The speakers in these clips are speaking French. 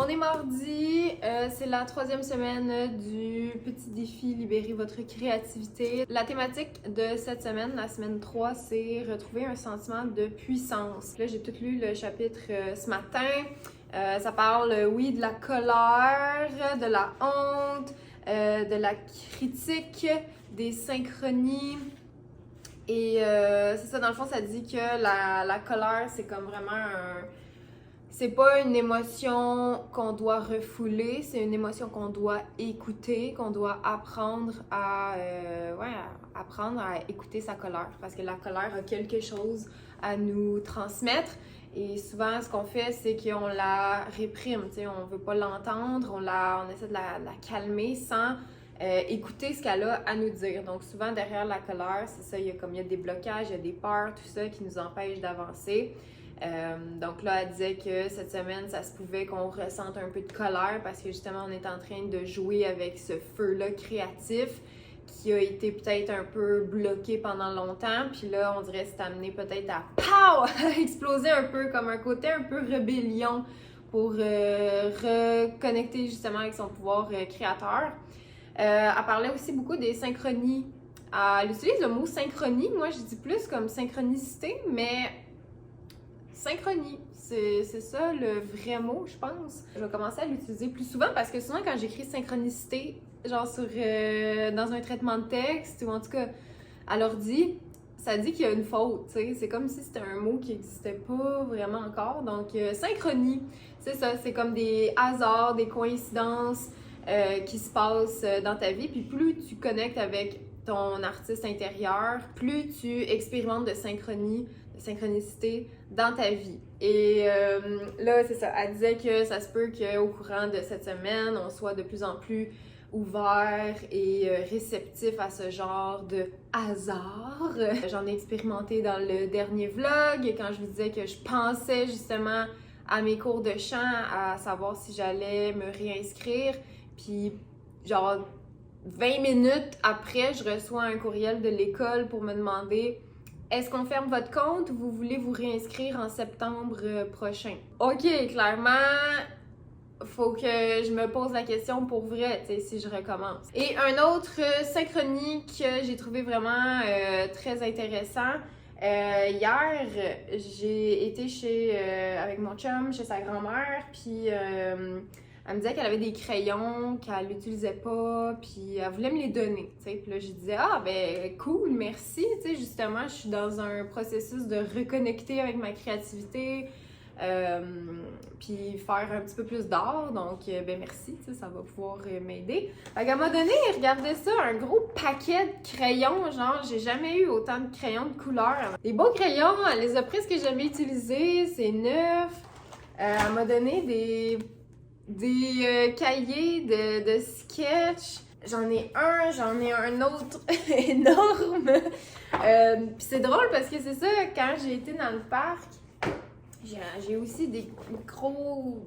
On est mardi, c'est la 3e semaine du petit défi Libérer votre créativité. La thématique de cette semaine, la semaine 3, c'est retrouver un sentiment de puissance. Là, j'ai tout lu le chapitre ce matin. Ça parle, oui, de la colère, de la honte, de la critique, des synchronies. Et c'est ça, dans le fond, ça dit que la colère, c'est comme vraiment un... C'est pas une émotion qu'on doit refouler, c'est une émotion qu'on doit écouter, qu'on doit apprendre apprendre à écouter sa colère. Parce que la colère a quelque chose à nous transmettre. Et souvent, ce qu'on fait, c'est qu'on la réprime. On veut pas l'entendre, on essaie de la calmer sans écouter ce qu'elle a à nous dire. Donc souvent, derrière la colère, c'est ça, il y a des blocages, il y a des peurs, tout ça qui nous empêche d'avancer. Donc là, elle disait que cette semaine, ça se pouvait qu'on ressente un peu de colère parce que justement, on est en train de jouer avec ce feu-là créatif qui a été peut-être un peu bloqué pendant longtemps. Puis là, on dirait que c'est amené peut-être à POW! Exploser un peu, comme un côté un peu rébellion pour reconnecter justement avec son pouvoir créateur. Elle parlait aussi beaucoup des synchronies. Elle utilise le mot synchronie. Moi, je dis plus comme synchronicité, mais synchronie, c'est ça le vrai mot, je pense. Je vais commencer à l'utiliser plus souvent parce que souvent quand j'écris synchronicité, genre dans un traitement de texte ou en tout cas à l'ordi, ça dit qu'il y a une faute, tu sais. C'est comme si c'était un mot qui n'existait pas vraiment encore. Donc, synchronie, c'est ça, c'est comme des hasards, des coïncidences qui se passent dans ta vie. Puis plus tu connectes avec ton artiste intérieur, plus tu expérimentes de synchronicité dans ta vie. Et là, c'est ça, elle disait que ça se peut qu'au courant de cette semaine, on soit de plus en plus ouvert et réceptif à ce genre de hasard. J'en ai expérimenté dans le dernier vlog quand je vous disais que je pensais justement à mes cours de chant, à savoir si j'allais me réinscrire. Puis genre 20 minutes après, je reçois un courriel de l'école pour me demander: est-ce qu'on ferme votre compte ou vous voulez vous réinscrire en septembre prochain? Ok, clairement, faut que je me pose la question pour vrai, tu sais, si je recommence. Et un autre synchronie que j'ai trouvé vraiment très intéressant. Hier, j'ai été avec mon chum, chez sa grand-mère, puis elle me disait qu'elle avait des crayons qu'elle n'utilisait pas, puis elle voulait me les donner, tu sais. Puis là, je disais: ah, ben cool, merci, tu sais, justement, je suis dans un processus de reconnecter avec ma créativité, puis faire un petit peu plus d'art, donc ben merci, tu sais, ça va pouvoir m'aider. Fait qu'elle m'a donné, regardez ça, un gros paquet de crayons, genre, j'ai jamais eu autant de crayons de couleur. Des beaux crayons, elle les a presque jamais utilisés, c'est neuf. Elle m'a donné des cahiers de sketch. J'en ai un autre énorme. Puis c'est drôle parce que c'est ça, quand j'ai été dans le parc, j'ai aussi des gros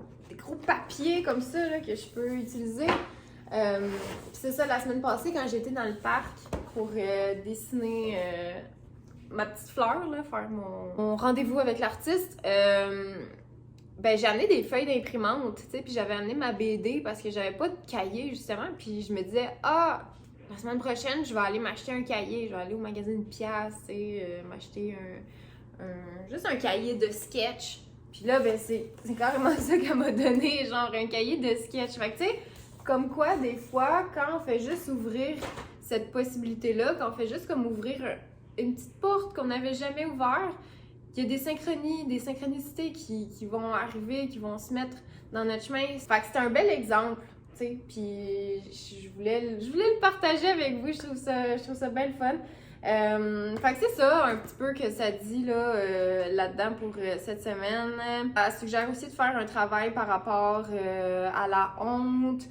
papiers comme ça là, que je peux utiliser. Puis c'est ça, la semaine passée, quand j'étais dans le parc pour dessiner ma petite fleur, là, faire mon rendez-vous avec l'artiste, ben j'ai amené des feuilles d'imprimante, tu sais, puis j'avais amené ma BD parce que j'avais pas de cahier, justement, puis je me disais: ah, la semaine prochaine, je vais aller m'acheter un cahier, je vais aller au magazine Piast, tu sais, m'acheter juste un cahier de sketch. Puis là, ben c'est carrément ça qu'elle m'a donné, genre un cahier de sketch. Fait que tu sais, comme quoi, des fois, quand on fait juste ouvrir cette possibilité-là, quand on fait juste comme ouvrir une petite porte qu'on n'avait jamais ouverte, il y a des synchronies, des synchronicités qui vont arriver, qui vont se mettre dans notre chemin. Fait que c'était un bel exemple, tu sais, puis je voulais le partager avec vous, je trouve ça bien le fun. Fait que c'est ça, un petit peu que ça dit là-dedans pour cette semaine. Elle suggère aussi de faire un travail par rapport à la honte.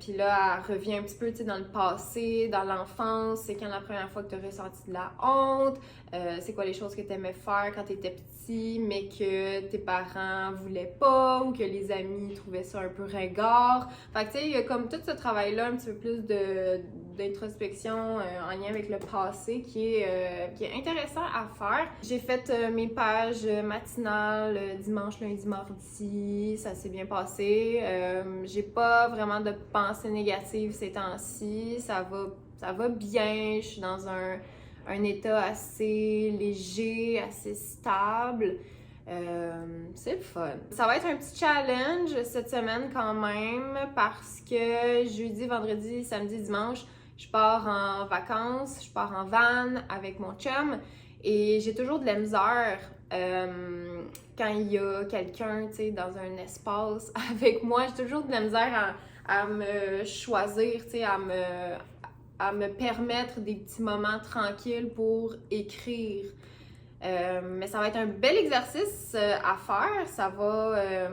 Puis là, elle revient un petit peu dans le passé, dans l'enfance. C'est quand la première fois que tu as ressenti de la honte? C'est quoi les choses que tu aimais faire quand tu étais petit, mais que tes parents voulaient pas ou que les amis trouvaient ça un peu ringard? Fait que tu sais, il y a comme tout ce travail-là, un petit peu plus d'introspection en lien avec le passé qui est intéressant à faire. J'ai fait mes pages matinales dimanche, lundi, mardi, ça s'est bien passé. J'ai pas vraiment de pensées négatives ces temps-ci, ça va bien, je suis dans un état assez léger, assez stable. C'est le fun. Ça va être un petit challenge cette semaine quand même parce que jeudi, vendredi, samedi, dimanche, je pars en vacances, je pars en van avec mon chum et j'ai toujours de la misère quand il y a quelqu'un, tu sais, dans un espace avec moi. J'ai toujours de la misère à me choisir, tu sais, à me permettre des petits moments tranquilles pour écrire. Mais ça va être un bel exercice à faire. Ça va,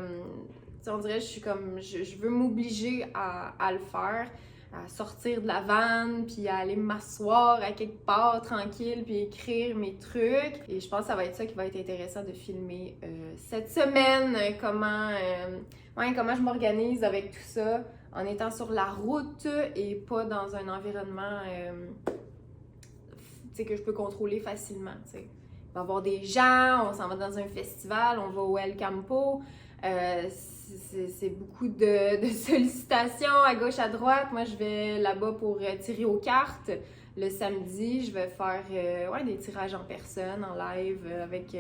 on dirait, je suis comme, je veux m'obliger à le faire, à sortir de la vanne, puis à aller m'asseoir à quelque part tranquille, puis écrire mes trucs. Et je pense que ça va être ça qui va être intéressant de filmer cette semaine, comment je m'organise avec tout ça, en étant sur la route et pas dans un environnement que je peux contrôler facilement, t'sais. On va avoir des gens, on s'en va dans un festival, on va au El Campo. C'est beaucoup de sollicitations à gauche, à droite. Moi, je vais là-bas pour tirer aux cartes. Le samedi, je vais faire des tirages en personne, en live, avec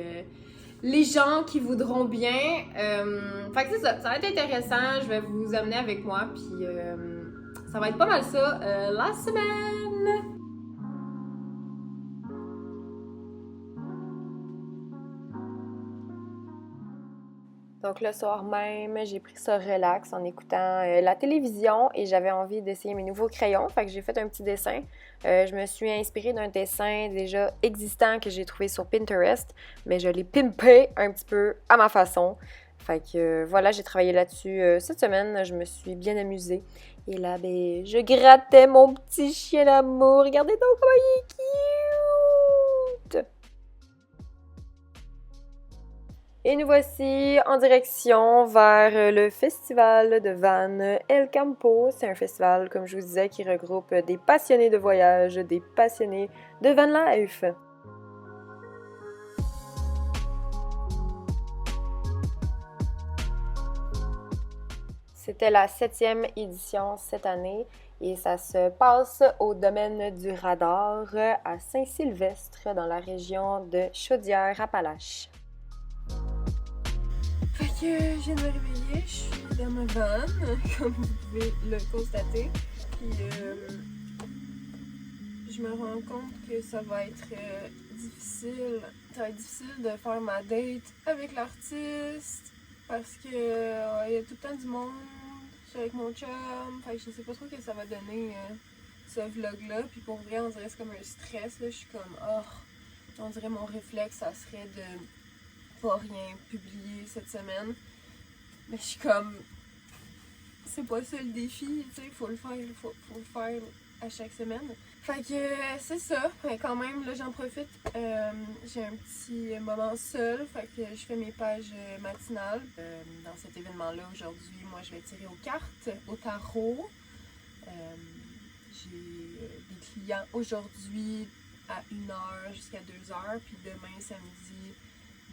les gens qui voudront bien. Fait que c'est ça, ça va être intéressant. Je vais vous amener avec moi, puis ça va être pas mal ça la semaine! Donc le soir même, j'ai pris ça relax en écoutant la télévision et j'avais envie d'essayer mes nouveaux crayons. Fait que j'ai fait un petit dessin. Je me suis inspirée d'un dessin déjà existant que j'ai trouvé sur Pinterest, mais je l'ai pimpé un petit peu à ma façon. Fait que voilà, j'ai travaillé là-dessus cette semaine. Je me suis bien amusée. Et là, ben, je grattais mon petit chien d'amour. Regardez donc comment il est cute! Et nous voici en direction vers le festival de Van El Campo. C'est un festival, comme je vous disais, qui regroupe des passionnés de voyage, des passionnés de van life. C'était la 7e édition cette année et ça se passe au domaine du Radar à Saint-Sylvestre dans la région de Chaudière-Appalaches. Fait que je viens de me réveiller, je suis dans ma van, comme vous pouvez le constater. Puis je me rends compte que ça va être difficile. Ça va être difficile de faire ma date avec l'artiste parce que il y a tout le temps du monde. Je suis avec mon chum. Fait que je sais pas trop ce que ça va donner ce vlog-là. Puis pour vrai, on dirait que c'est comme un stress. Là. Je suis comme, on dirait mon réflexe, ça serait de pas rien publier cette semaine. Mais je suis comme, c'est pas ça le défi, tu sais, faut le faire à chaque semaine. Fait que c'est ça, mais quand même, là j'en profite, j'ai un petit moment seul, fait que je fais mes pages matinales. Dans cet événement-là, aujourd'hui, moi je vais tirer aux cartes, au tarot. J'ai des clients aujourd'hui à 1h jusqu'à 2h, puis demain samedi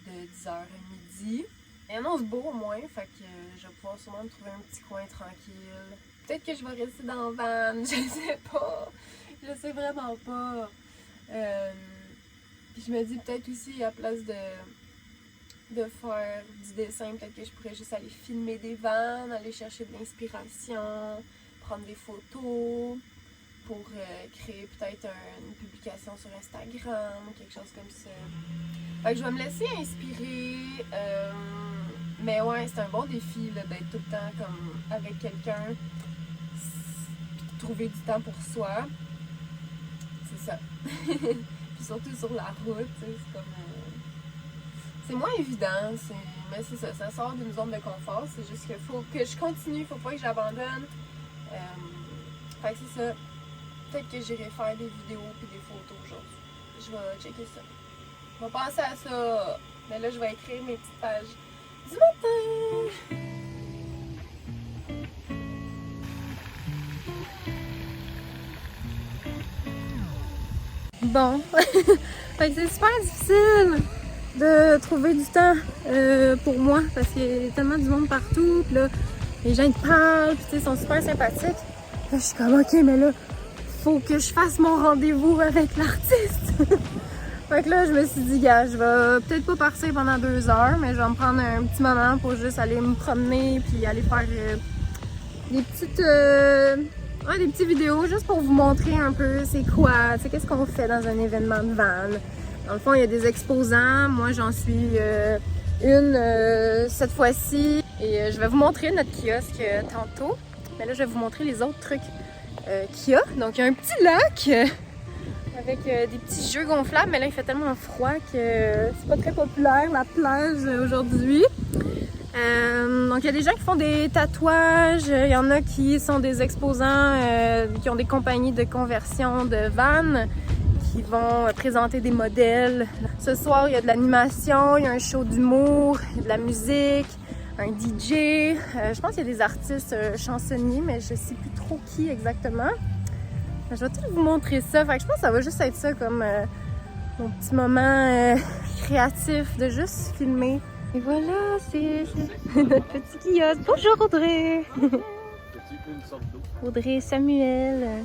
de 10h à midi. Il annonce beau au moins, fait que je vais pouvoir sûrement me trouver un petit coin tranquille. Peut-être que je vais rester dans le van, je sais pas. Je sais vraiment pas. Puis je me dis peut-être aussi, à place de faire du dessin, peut-être que je pourrais juste aller filmer des vannes, aller chercher de l'inspiration, prendre des photos pour créer peut-être une publication sur Instagram, quelque chose comme ça. Fait que je vais me laisser inspirer, mais ouais, c'est un bon défi là, d'être tout le temps comme avec quelqu'un, puis de trouver du temps pour soi. C'est ça. Puis surtout sur la route, c'est comme... c'est moins évident, mais c'est ça, ça sort d'une zone de confort, c'est juste qu'il faut que je continue, faut pas que j'abandonne. Fait que c'est ça. Peut-être que j'irai faire des vidéos et des photos aujourd'hui. Je vais checker ça. Je vais penser à ça. Mais là, je vais écrire mes petites pages du matin. bon. Fait que c'est super difficile de trouver du temps pour moi parce qu'il y a tellement du monde partout. Puis là, les gens ils te parlent, puis ils sont super sympathiques. Là, je suis comme, ok, mais là, faut que je fasse mon rendez-vous avec l'artiste. Fait que là, je me suis dit, gars, je vais peut-être pas partir pendant 2 heures, mais je vais me prendre un petit moment pour juste aller me promener puis aller faire des petites vidéos juste pour vous montrer un peu c'est quoi, tu sais, qu'est-ce qu'on fait dans un événement de van. Dans le fond, il y a des exposants. Moi, j'en suis une cette fois-ci. Et je vais vous montrer notre kiosque tantôt. Mais là, je vais vous montrer les autres trucs qu'il y a. Donc, il y a un petit lac avec des petits jeux gonflables. Mais là, il fait tellement froid que c'est pas très populaire, la plage aujourd'hui. Donc, il y a des gens qui font des tatouages. Il y en a qui sont des exposants, qui ont des compagnies de conversion de vannes, qui vont présenter des modèles. Ce soir, il y a de l'animation, il y a un show d'humour, il y a de la musique, un DJ. Je pense qu'il y a des artistes chansonniers, mais je sais plus trop qui exactement. Je vais tout vous montrer ça. Fait que je pense que ça va juste être ça comme mon petit moment créatif de juste filmer. Et voilà, c'est notre petit kiosque. Bonjour Audrey! Audrey et Samuel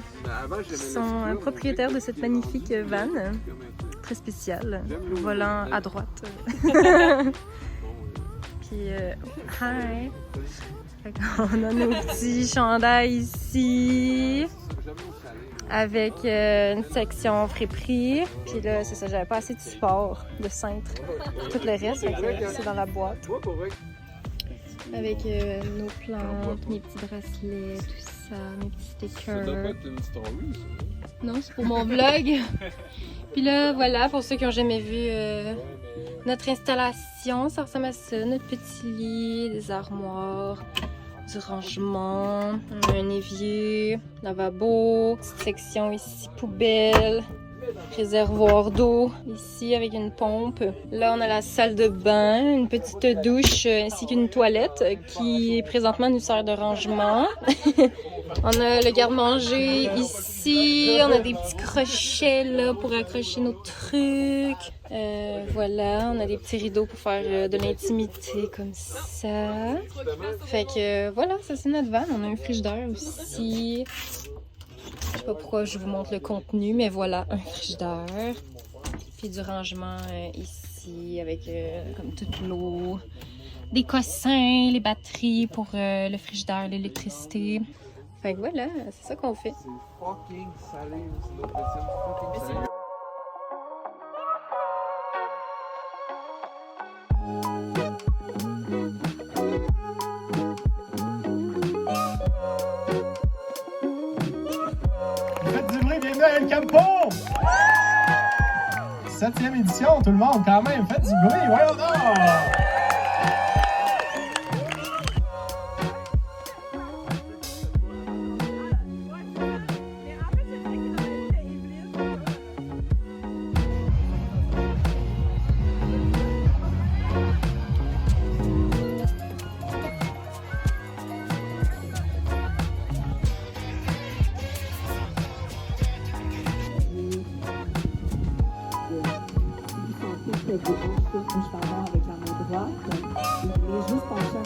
qui sont propriétaires de cette magnifique van, très spéciale, volant à droite. Puis, hi! On a nos petits chandails ici avec une section friperie. Puis là, c'est ça, j'avais pas assez de support, de cintre pour tout le reste, c'est dans la boîte. Avec nos plantes, mes petits bracelets, tout ça, mes petits stickers. Ça doit pas être une story, ça? Non, c'est pour mon vlog. Puis là, voilà, pour ceux qui n'ont jamais vu notre installation, ça ressemble à ça. Notre petit lit, des armoires, du rangement, un évier, lavabo, petite section ici, poubelle. Réservoir d'eau ici avec une pompe. Là, on a la salle de bain, une petite douche ainsi qu'une toilette qui présentement nous sert de rangement. On a le garde-manger ici. On a des petits crochets là pour accrocher nos trucs. Voilà, on a des petits rideaux pour faire de l'intimité comme ça. Fait que voilà, ça c'est notre van. On a un frigidaire aussi. Je sais pas pourquoi je vous montre le contenu, mais voilà, un frigidaire. Puis du rangement ici avec comme toute l'eau. Des cossins, les batteries pour le frigidaire, l'électricité. Fait que voilà, c'est ça qu'on fait. C'est fucking salé, c'est fucking salé. El Campo! 7e édition, tout le monde, quand même, faites du bruit, voyons donc! Je pardon avec la main droite. Et juste pencher.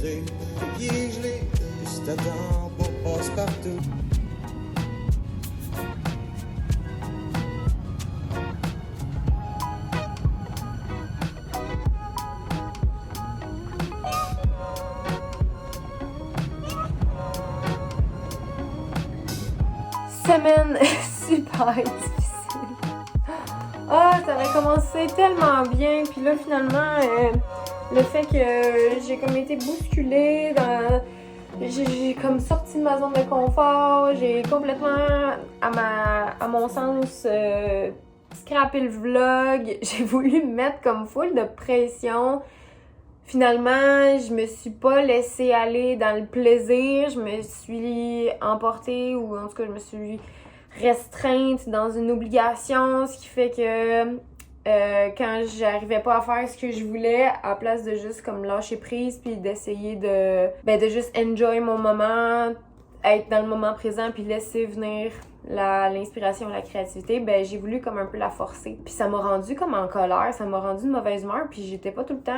Les pieds gelés, juste à temps pour passe-partout. Semaine super difficile. Ah, ça avait commencé tellement bien, puis là finalement, le fait que j'ai comme été bousculée J'ai comme sorti de ma zone de confort, j'ai complètement, à mon sens, scrappé le vlog. J'ai voulu me mettre comme full de pression. Finalement, je me suis pas laissée aller dans le plaisir, je me suis emportée, ou en tout cas, je me suis restreinte dans une obligation, ce qui fait que quand j'arrivais pas à faire ce que je voulais, à place de juste comme lâcher prise puis d'essayer de juste enjoy mon moment, être dans le moment présent puis laisser venir l'inspiration, la créativité, ben j'ai voulu comme un peu la forcer. Puis ça m'a rendu comme en colère, ça m'a rendu de mauvaise humeur, puis j'étais pas tout le temps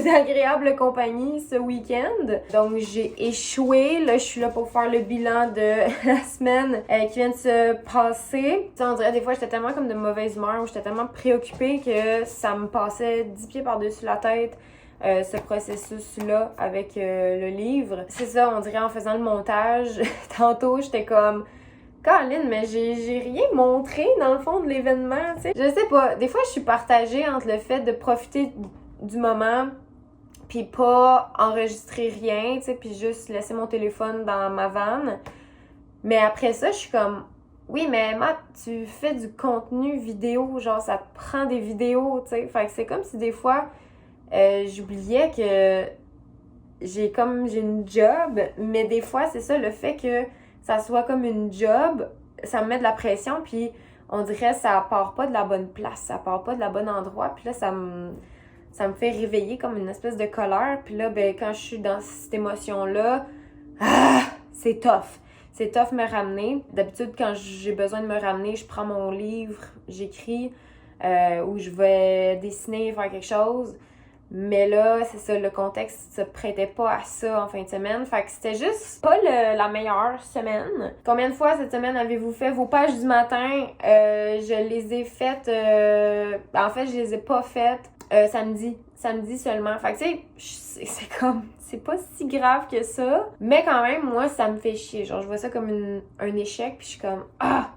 d'agréable compagnie ce week-end. Donc j'ai échoué, là je suis là pour faire le bilan de la semaine qui vient de se passer. T'sais, on dirait des fois j'étais tellement comme de mauvaise humeur, ou j'étais tellement préoccupée que ça me passait 10 pieds par-dessus la tête. Ce processus-là avec le livre. C'est ça, on dirait en faisant le montage, tantôt j'étais comme Caroline, mais j'ai rien montré dans le fond de l'événement, tu sais. Je sais pas, des fois je suis partagée entre le fait de profiter du moment puis pas enregistrer rien, tu sais, puis juste laisser mon téléphone dans ma vanne. Mais après ça, je suis comme oui, mais Matt, tu fais du contenu vidéo, genre ça te prend des vidéos, tu sais. Fait que c'est comme si des fois j'oubliais que j'ai une job, mais des fois, c'est ça, le fait que ça soit comme une job, ça me met de la pression, puis on dirait que ça part pas de la bonne place, ça part pas de la bonne endroit, puis là, ça me fait réveiller comme une espèce de colère, puis là, ben, quand je suis dans cette émotion-là, c'est tough. C'est tough me ramener. D'habitude, quand j'ai besoin de me ramener, je prends mon livre, j'écris, ou je vais dessiner, faire quelque chose. Mais là, c'est ça, le contexte se prêtait pas à ça en fin de semaine. Fait que c'était juste pas la meilleure semaine. Combien de fois cette semaine avez-vous fait vos pages du matin? Je les ai faites... en fait, je les ai pas faites samedi. Samedi seulement. Fait que tu sais, c'est comme... C'est pas si grave que ça. Mais quand même, moi, ça me fait chier. Genre, je vois ça comme un échec, puis je suis comme...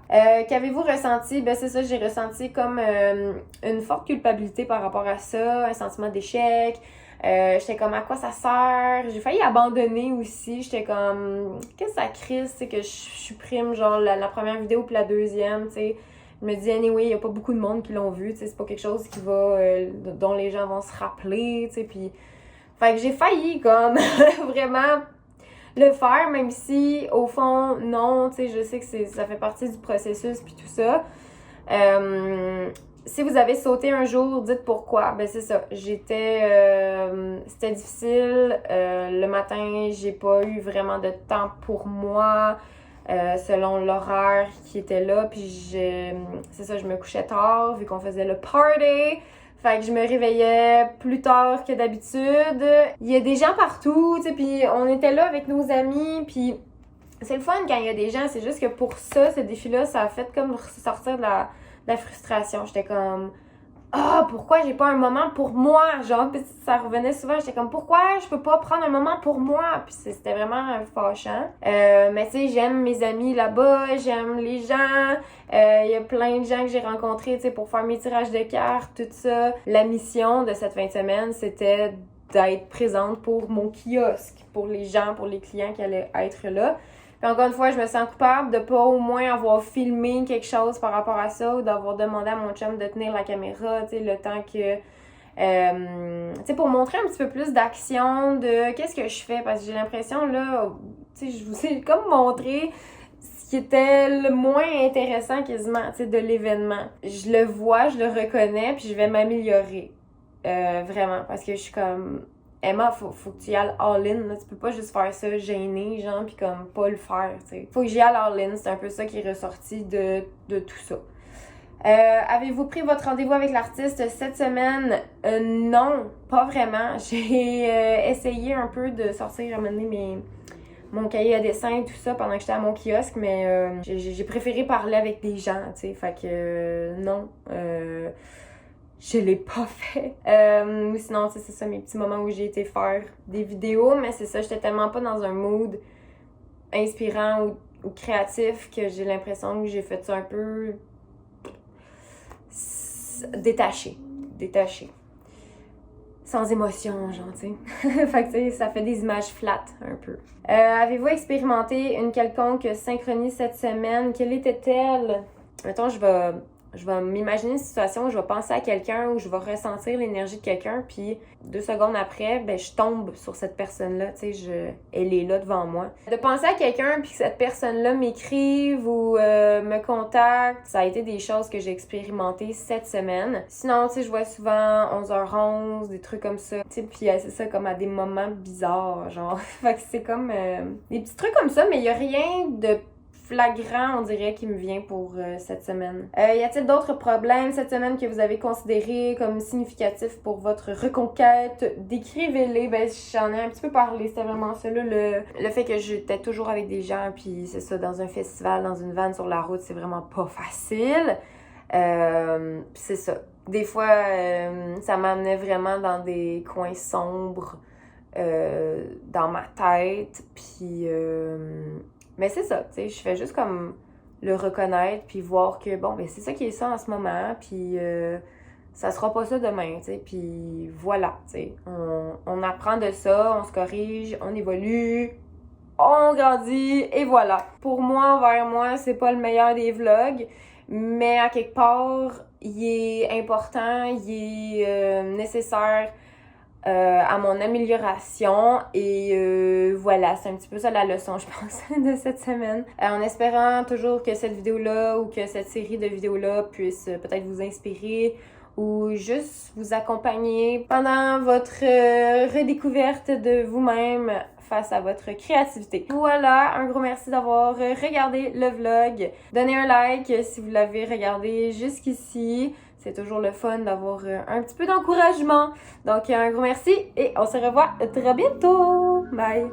Qu'avez-vous ressenti? Ben c'est ça, j'ai ressenti comme une forte culpabilité par rapport à ça, un sentiment d'échec. J'étais comme, à quoi ça sert? J'ai failli abandonner aussi. J'étais comme, qu'est-ce que ça crise, c'est que je supprime genre la première vidéo puis la deuxième, tu sais. Je me dis, anyway, il y a pas beaucoup de monde qui l'ont vu, tu sais, c'est pas quelque chose qui va, dont les gens vont se rappeler, tu sais, puis... Fait que j'ai failli, comme, vraiment le faire, même si, au fond, non, tu sais, je sais que ça fait partie du processus puis tout ça. Si vous avez sauté un jour, dites pourquoi. Ben c'est ça, c'était difficile. Le matin, j'ai pas eu vraiment de temps pour moi, selon l'horaire qui était là. Puis c'est ça, je me couchais tard, vu qu'on faisait le party. Fait que je me réveillais plus tard que d'habitude. Il y a des gens partout, tu sais, puis on était là avec nos amis, puis c'est le fun quand il y a des gens. C'est juste que pour ça, ce défi-là, ça a fait comme sortir de la frustration. J'étais comme, pourquoi j'ai pas un moment pour moi? Genre, pis ça revenait souvent, j'étais comme, pourquoi je peux pas prendre un moment pour moi? Puis c'était vraiment fâchant. Mais tu sais, j'aime mes amis là-bas, j'aime les gens. Il y a plein de gens que j'ai rencontrés, tu sais, pour faire mes tirages de cartes, tout ça. La mission de cette fin de semaine, c'était d'être présente pour mon kiosque, pour les gens, pour les clients qui allaient être là. Puis encore une fois, je me sens coupable de pas au moins avoir filmé quelque chose par rapport à ça, ou d'avoir demandé à mon chum de tenir la caméra, tu sais, le temps que... tu sais, pour montrer un petit peu plus d'action de qu'est-ce que je fais, parce que j'ai l'impression, là, tu sais, je vous ai comme montré ce qui était le moins intéressant quasiment, tu sais, de l'événement. Je le vois, je le reconnais, puis je vais m'améliorer, vraiment, parce que je suis comme... Emma, faut que tu y ailles all-in, là. Tu peux pas juste faire ça gêné, genre, pis comme pas le faire, tu sais. Faut que j'y aille all-in, c'est un peu ça qui est ressorti de tout ça. Avez-vous pris votre rendez-vous avec l'artiste cette semaine? Non, pas vraiment. J'ai essayé un peu de sortir, ramener mon cahier à dessin et tout ça pendant que j'étais à mon kiosque, mais j'ai préféré parler avec des gens, tu sais. Fait que non, je l'ai pas fait. Sinon, c'est ça, mes petits moments où j'ai été faire des vidéos, mais c'est ça, j'étais tellement pas dans un mood inspirant ou créatif que j'ai l'impression que j'ai fait ça un peu détaché. sans émotion, genre, tu sais. Fait que, tu sais, ça fait des images flattes, un peu. Avez-vous expérimenté une quelconque synchronie cette semaine? Quelle était-elle? Mettons, je vais m'imaginer une situation où je vais penser à quelqu'un, où je vais ressentir l'énergie de quelqu'un, puis 2 secondes après, ben je tombe sur cette personne-là, tu sais, elle est là devant moi. De penser à quelqu'un, puis que cette personne-là m'écrive ou me contacte, ça a été des choses que j'ai expérimentées cette semaine. Sinon, tu sais, je vois souvent 11h11, des trucs comme ça, tu sais, puis c'est ça, comme à des moments bizarres, genre. Fait que c'est comme des petits trucs comme ça, mais il y a rien de flagrant, on dirait, qui me vient pour cette semaine. Y a-t-il d'autres problèmes cette semaine que vous avez considérés comme significatifs pour votre reconquête? Décrivez-les. Ben, j'en ai un petit peu parlé. C'était vraiment ça, là, le fait que j'étais toujours avec des gens, puis c'est ça, dans un festival, dans une van sur la route, c'est vraiment pas facile. C'est ça. Des fois, ça m'amenait vraiment dans des coins sombres dans ma tête, puis... mais c'est ça, tu sais, je fais juste comme le reconnaître puis voir que, bon, ben c'est ça qui est ça en ce moment, puis ça sera pas ça demain, tu sais, puis voilà, tu sais, on apprend de ça, on se corrige, on évolue, on grandit, et voilà. Pour moi, envers moi, c'est pas le meilleur des vlogs, mais à quelque part, il est important, il est nécessaire à mon amélioration et voilà, c'est un petit peu ça la leçon, je pense, de cette semaine. En espérant toujours que cette vidéo-là ou que cette série de vidéos-là puisse peut-être vous inspirer ou juste vous accompagner pendant votre redécouverte de vous-même face à votre créativité. Voilà, un gros merci d'avoir regardé le vlog. Donnez un like si vous l'avez regardé jusqu'ici. C'est toujours le fun d'avoir un petit peu d'encouragement. Donc, un gros merci et on se revoit très bientôt. Bye!